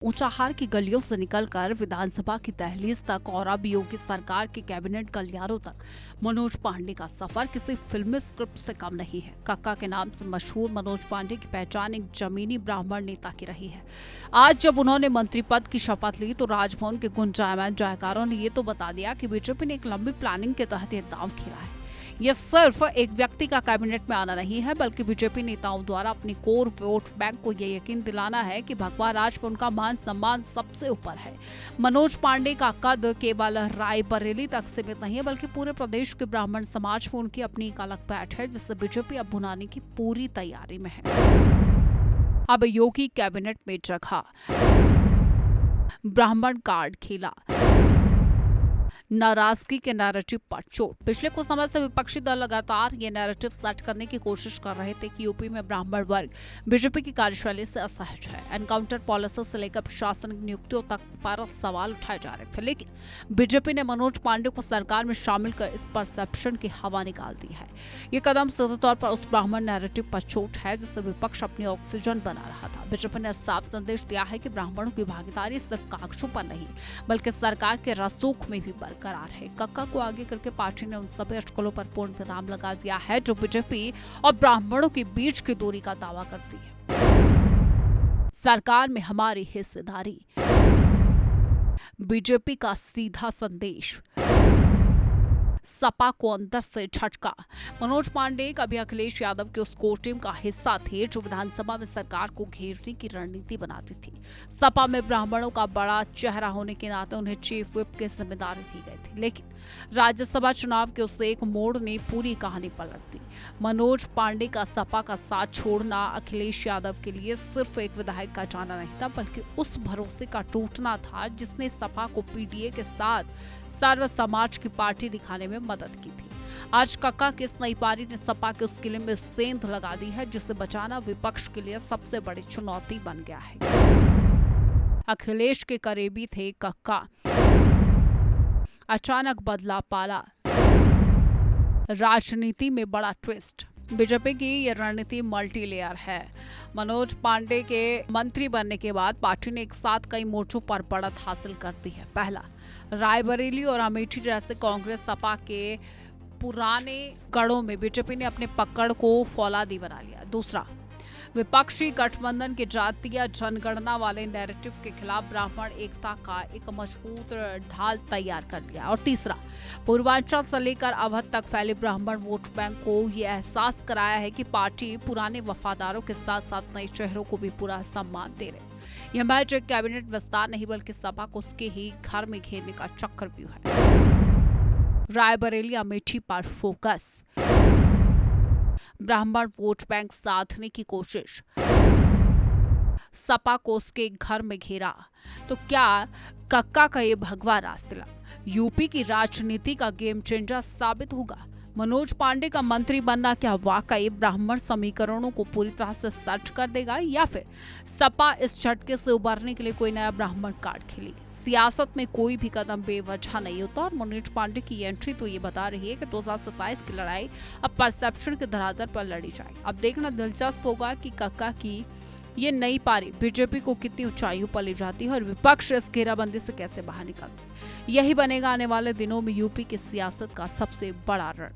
ऊंचाहार की गलियों से निकलकर विधानसभा की दहलीज तक और अब योगी सरकार के कैबिनेट गलियारों तक मनोज पांडे का सफर किसी फिल्मी स्क्रिप्ट से कम नहीं है। कक्का के नाम से मशहूर मनोज पांडे की पहचान एक जमीनी ब्राह्मण नेता की रही है। आज जब उन्होंने मंत्री पद की शपथ ली तो राजभवन के गुंजायमान जयकारों ने ये तो बता दिया कि बीजेपी ने एक लंबी प्लानिंग के तहत ये दांव खेला है। यह सिर्फ एक व्यक्ति का कैबिनेट में आना नहीं है, बल्कि बीजेपी नेताओं द्वारा अपनी कोर वोट बैंक को यह यकीन दिलाना है कि भगवा राज पर उनका मान सम्मान सबसे ऊपर है। मनोज पांडे का कद केवल रायबरेली तक सीमित नहीं है, बल्कि पूरे प्रदेश के ब्राह्मण समाज में उनकी अपनी एक अलग पैठ है, जिसे बीजेपी अब भुनाने की पूरी तैयारी में है। अब योगी कैबिनेट में जगह, ब्राह्मण कार्ड खेला, नाराजगी के नैरेटिव पर चोट। पिछले कुछ समय से विपक्षी दल लगातार ये नैरेटिव सेट करने की कोशिश कर रहे थे कि यूपी में ब्राह्मण वर्ग बीजेपी की कार्यशैली से असहज है। एनकाउंटर पॉलिसी से लेकर प्रशासनिक नियुक्तियों तक पर सवाल उठाए जा रहे थे, लेकिन बीजेपी ने मनोज पांडे को सरकार में शामिल कर इस परसेप्शन की हवा निकाल दी है। ये कदम सीधे तौर पर उस ब्राह्मण नैरेटिव पर चोट है जिससे विपक्ष अपनी ऑक्सीजन बना रहा था। बीजेपी ने साफ संदेश दिया है कि ब्राह्मणों की भागीदारी सिर्फ कागजों पर नहीं, बल्कि सरकार के रसूख में भी करार है। कक्का को आगे करके पार्टी ने उन सभी अटकलों पर पूर्ण विराम लगा दिया है जो बीजेपी और ब्राह्मणों के बीच की दूरी का दावा करती है। सरकार में हमारी हिस्सेदारी, बीजेपी का सीधा संदेश, सपा को अंदर से झटका। मनोज पांडे कभी अखिलेश यादव की उस कोर टीम का हिस्सा थे जो विधानसभा में सरकार को घेरने की रणनीति बनाती थी। सपा में ब्राह्मणों का बड़ा चेहरा होने के नाते उन्हें चीफ व्हिप की जिम्मेदारी दी गई थी, लेकिन राज्यसभा चुनाव के उस एक मोड़ ने पूरी कहानी पलट दी। मनोज पांडे का सपा का साथ छोड़ना अखिलेश यादव के लिए सिर्फ एक विधायक का जाना नहीं था, बल्कि उस भरोसे का टूटना था जिसने सपा को पीडीए के साथ सर्व समाज की पार्टी दिखाने में मदद की थी। आज कक्का की इस नई पारी ने सपा के उस किले में सेंध लगा दी है, जिसे बचाना विपक्ष के लिए सबसे बड़ी चुनौती बन गया है। अखिलेश के करीबी थे कक्का, अचानक बदला पाला, राजनीति में बड़ा ट्विस्ट। बीजेपी की यह रणनीति मल्टी लेयर है। मनोज पांडे के मंत्री बनने के बाद पार्टी ने एक साथ कई मोर्चों पर बढ़त हासिल कर दी है। पहला, रायबरेली और अमेठी जैसे कांग्रेस सपा के पुराने गढ़ों में बीजेपी ने अपने पकड़ को फौलादी बना लिया। दूसरा, विपक्षी गठबंधन के जातीय जनगणना वाले नैरेटिव के खिलाफ ब्राह्मण एकता का एक मजबूत ढाल तैयार कर लिया। और तीसरा, पूर्वांचल से लेकर अवध तक फैले ब्राह्मण वोट बैंक को यह एहसास कराया है कि पार्टी पुराने वफादारों के साथ साथ नए चेहरों को भी पूरा सम्मान दे रहे। यह मैच एक कैबिनेट विस्तार नहीं, बल्कि सपा को उसके ही घर में घेरने का चक्रव्यूह है। रायबरेली अमेठी पर फोकस, ब्राह्मण वोट बैंक साधने की कोशिश, सपा को उसके घर में घेरा। तो क्या कक्का का ये भगवा रास्ता यूपी की राजनीति का गेम चेंजर साबित होगा? मनोज पांडे का मंत्री बनना क्या वाकई ब्राह्मण समीकरणों को पूरी तरह से सेट कर देगा, या फिर सपा इस झटके से उबरने के लिए कोई नया ब्राह्मण कार्ड खेलेगी? सियासत में कोई भी कदम बेवजह नहीं होता और मनोज पांडे की एंट्री तो ये बता रही है कि 2027 की लड़ाई अब परसेप्शन के धरातल पर लड़ी जाएगी। अब देखना दिलचस्प होगा कि कक्का की ये नई पारी बीजेपी को कितनी ऊंचाइयों पर ले जाती है और विपक्ष इस घेराबंदी से कैसे बाहर निकलता है। यही बनेगा आने वाले दिनों में यूपी की सियासत का सबसे बड़ा रण।